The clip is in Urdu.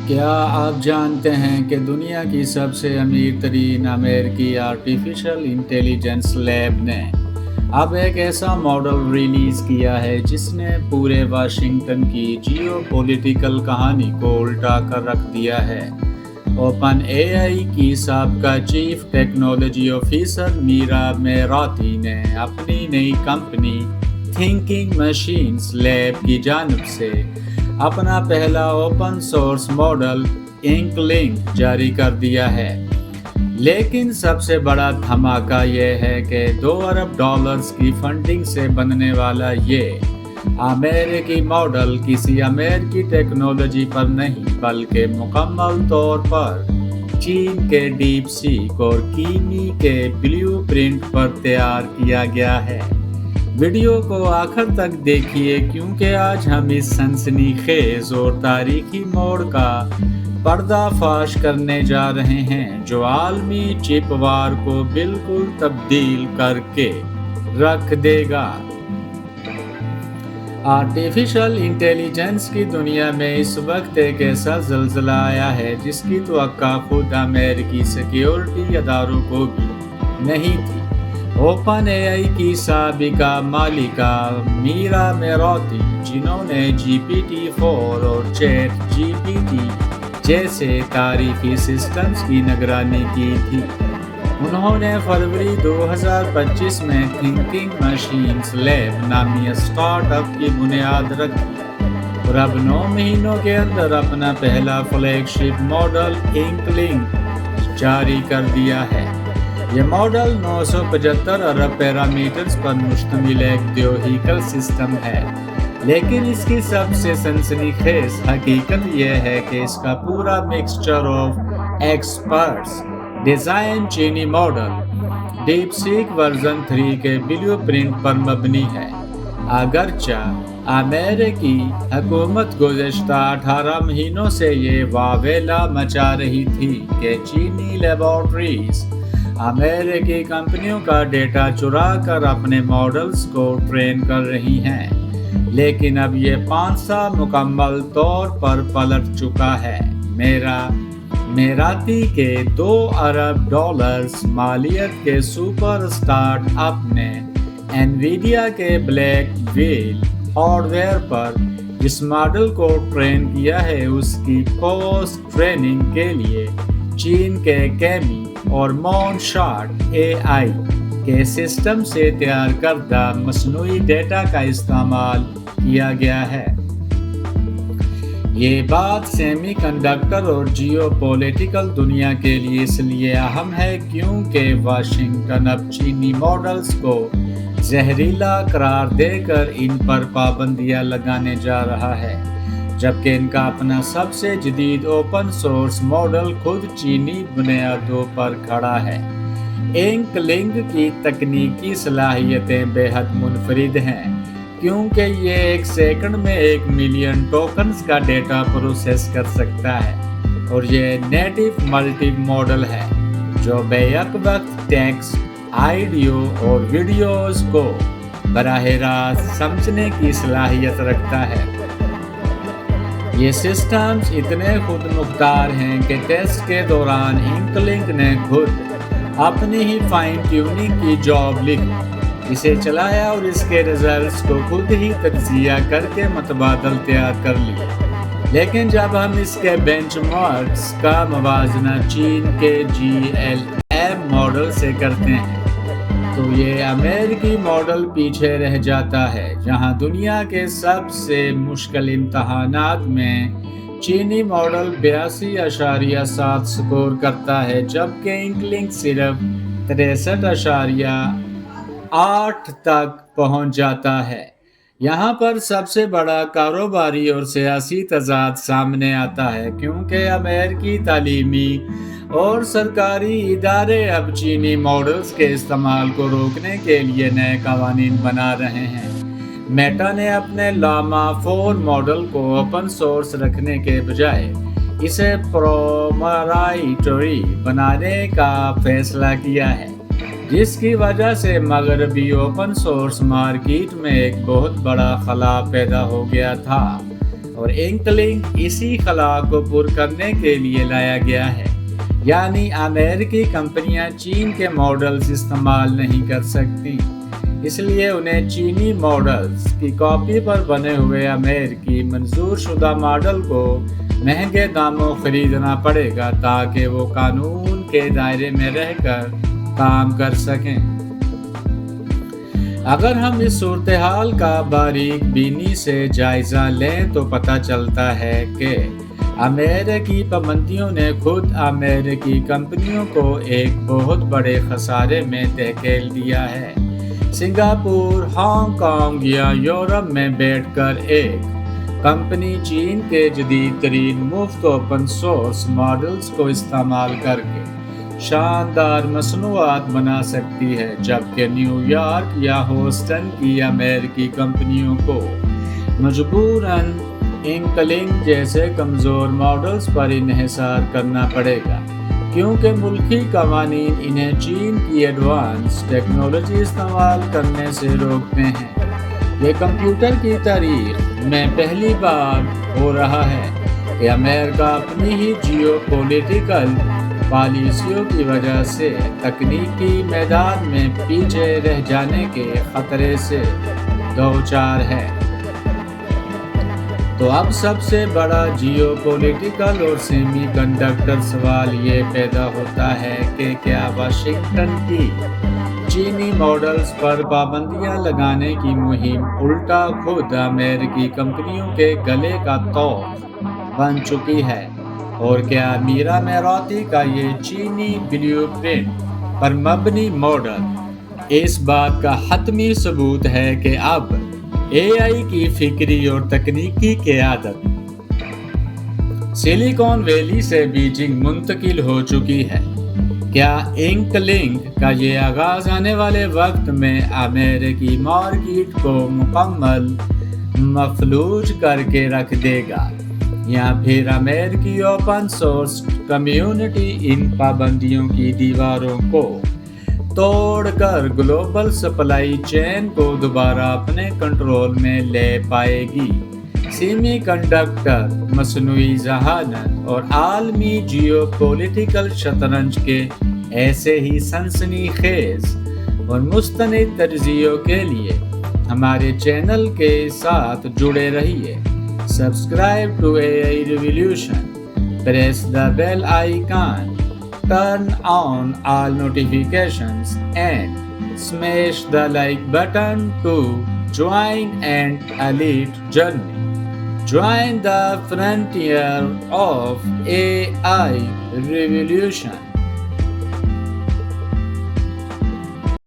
کیا آپ جانتے ہیں کہ دنیا کی سب سے امیر ترین امریکی آرٹیفیشل انٹیلیجنس لیب نے اب ایک ایسا ماڈل ریلیز کیا ہے جس نے پورے واشنگٹن کی جیو پولیٹیکل کہانی کو الٹا کر رکھ دیا ہے؟ اوپن اے آئی کی سابقہ چیف ٹیکنالوجی آفیسر میرا میراتی نے اپنی نئی کمپنی تھنکنگ مشینز لیب کی جانب سے اپنا پہلا اوپن سورس ماڈل انکلنگ جاری کر دیا ہے۔ لیکن سب سے بڑا دھماکہ یہ ہے کہ $2 ارب کی فنڈنگ سے بننے والا یہ امریکی ماڈل کسی امریکی ٹیکنالوجی پر نہیں بلکہ مکمل طور پر چین کے ڈیپ سیک اور کیمی کے بلیو پرنٹ پر تیار کیا گیا ہے۔ ویڈیو کو آخر تک دیکھیے کیونکہ آج ہم اس سنسنی خیز اور تاریخی موڑ کا پردہ فاش کرنے جا رہے ہیں جو عالمی چپ وار کو بالکل تبدیل کر کے رکھ دے گا۔ آرٹیفیشل انٹیلیجنس کی دنیا میں اس وقت ایک ایسا زلزلہ آیا ہے جس کی توقع خود امریکی سیکیورٹی اداروں کو بھی نہیں تھی۔ اوپن اے آئی کی سابقہ مالکہ میرا میراتی، جنہوں نے GPT-4 اور چیٹ GPT جیسے تاریخی سسٹمز کی نگرانی کی تھی، انہوں نے فروری 2025 میں تھنکنگ مشینز لیب نامی اسٹارٹ اپ کی بنیاد رکھی اور اب 9 مہینوں کے اندر اپنا پہلا فلیگ شپ ماڈل انکلنگ جاری کر دیا ہے۔ یہ ماڈل 975 ارب پیرامیٹرز پر مشتمل ایک دیوہیکل سسٹم ہے، لیکن اس کی سب سے سنسنی خیز حقیقت یہ ہے کہ اس کا پورا مکسچر آف ایکسپرٹس ڈیزائن چینی ماڈل ڈیپ سیک ورژن 3 کے بلیو پرنٹ پر مبنی ہے۔ اگرچہ امریکی حکومت گزشتہ 18 مہینوں سے یہ واویلا مچا رہی تھی کہ چینی لیبارٹریز امریکی کمپنیوں کا ڈیٹا چرا کر اپنے ماڈلز کو ٹرین کر رہی ہیں، لیکن اب یہ پانسا مکمل طور پر پلٹ چکا ہے۔ میراتی کے $2 ارب مالیت کے سپر اسٹارٹ اپ نے انویڈیا کے بلیک ویل ہارڈ ویئر پر جس ماڈل کو ٹرین کیا ہے اس کی پوسٹ ٹریننگ کے لیے چین کے کیمی اور مون شارٹ اے آئی کے سسٹم سے تیار کردہ مصنوعی ڈیٹا کا استعمال کیا گیا ہے۔ یہ بات سیمی کنڈکٹر اور جیو پولیٹیکل دنیا کے لیے اس لیے اہم ہے کیونکہ واشنگٹن اب چینی ماڈلز کو زہریلا قرار دے کر ان پر پابندیاں لگانے جا رہا ہے، جبکہ ان کا اپنا سب سے جدید اوپن سورس ماڈل خود چینی بنیادوں پر کھڑا ہے۔ انکلنگ کی تکنیکی صلاحیتیں بے حد منفرد ہیں کیونکہ یہ 1 سیکنڈ میں 1 ملین ٹوکنز کا ڈیٹا پروسیس کر سکتا ہے، اور یہ نیٹو ملٹی ماڈل ہے جو بیک وقت ٹیکسٹ، آڈیو اور ویڈیوز کو براہ راست سمجھنے کی صلاحیت رکھتا ہے۔ یہ سسٹمز اتنے خود مختار ہیں کہ ٹیسٹ کے دوران انکلنگ نے خود اپنی ہی فائن ٹیوننگ کی جاب لکھی، اسے چلایا اور اس کے ریزلٹس کو خود ہی تجزیہ کر کے متبادل تیار کر لیا۔ لیکن جب ہم اس کے بینچ مارکس کا موازنہ چین کے GLM ماڈل سے کرتے ہیں تو یہ امریکی ماڈل پیچھے رہ جاتا ہے، جہاں دنیا کے سب سے مشکل امتحانات میں چینی ماڈل 82.7 سکور کرتا ہے جبکہ انکلنگ صرف 63.8 تک پہنچ جاتا ہے۔ یہاں پر سب سے بڑا کاروباری اور سیاسی تضاد سامنے آتا ہے کیونکہ امریکی تعلیمی اور سرکاری ادارے اب چینی ماڈلز کے استعمال کو روکنے کے لیے نئے قوانین بنا رہے ہیں۔ میٹا نے اپنے لاما 4 ماڈل کو اوپن سورس رکھنے کے بجائے اسے پروپرائٹری بنانے کا فیصلہ کیا ہے، جس کی وجہ سے مغربی اوپن سورس مارکیٹ میں ایک بہت بڑا خلا پیدا ہو گیا تھا۔ اور انکلنگ اسی خلا کو پر کرنے کے لیے لایا گیا ہے، یعنی امریکی کمپنیاں چین کے ماڈلز استعمال نہیں کر سکتی، اس لیے انہیں چینی ماڈلز کی کاپی پر بنے ہوئے امریکی منظور شدہ ماڈل کو مہنگے داموں خریدنا پڑے گا تاکہ وہ قانون کے دائرے میں رہ کر کام کر سکیں۔ اگر ہم اس صورتحال کا باریک بینی سے جائزہ لیں تو پتہ چلتا ہے کہ امریکی پابندیوں نے خود امریکی کمپنیوں کو ایک بہت بڑے خسارے میں دھکیل دیا ہے۔ سنگاپور، ہانگ کانگ یا یورپ میں بیٹھ کر ایک کمپنی چین کے جدید ترین مفت اوپن سورس ماڈلز کو استعمال کر کے شاندار مصنوعات بنا سکتی ہے، جبکہ نیو یارک یا ہیوسٹن کی امریکی کمپنیوں کو مجبوراً انکلنگ جیسے کمزور ماڈلز پر انحصار کرنا پڑے گا، کیونکہ ملکی قوانین انہیں چین کی ایڈوانس ٹیکنالوجی استعمال کرنے سے روکتے ہیں۔ یہ کمپیوٹر کی تاریخ میں پہلی بار ہو رہا ہے کہ امریکہ اپنی ہی جیو پولیٹیکل پالیسیوں کی وجہ سے تکنیکی میدان میں پیچھے رہ جانے کے خطرے سے دوچار ہے۔ تو اب سب سے بڑا جیو پولیٹیکل اور سیمی کنڈکٹر سوال یہ پیدا ہوتا ہے کہ کیا واشنگٹن کی چینی ماڈلز پر پابندیاں لگانے کی مہم الٹا خود امریکی کمپنیوں کے گلے کا توق بن چکی ہے، اور کیا میرا میراتی کا یہ چینی بلیو پرنٹ پر مبنی ماڈل اس بات کا حتمی ثبوت ہے کہ اب اے آئی کی فکری اور تکنیکی قیادت سلیکون ویلی سے بیجنگ منتقل ہو چکی ہے؟ کیا انکلنگ کا یہ آغاز آنے والے وقت میں امریکی مارکیٹ کو مکمل مفلوج کر کے رکھ دے گا، یا پھر امریکی اوپن سورس کمیونٹی ان پابندیوں کی دیواروں کو توڑ کر گلوبل سپلائی چین کو دوبارہ اپنے کنٹرول میں لے پائے گی؟ سیمی کنڈکٹر، مصنوعی ذہانت اور عالمی جیو پولیٹیکل شطرنج کے ایسے ہی سنسنی خیز اور مستند تجزیوں کے لیے ہمارے چینل کے ساتھ جڑے رہیے۔ Subscribe to AI Revolution, press the bell icon, turn on all notifications and smash the like button to join an elite journey. Join the frontier of AI revolution.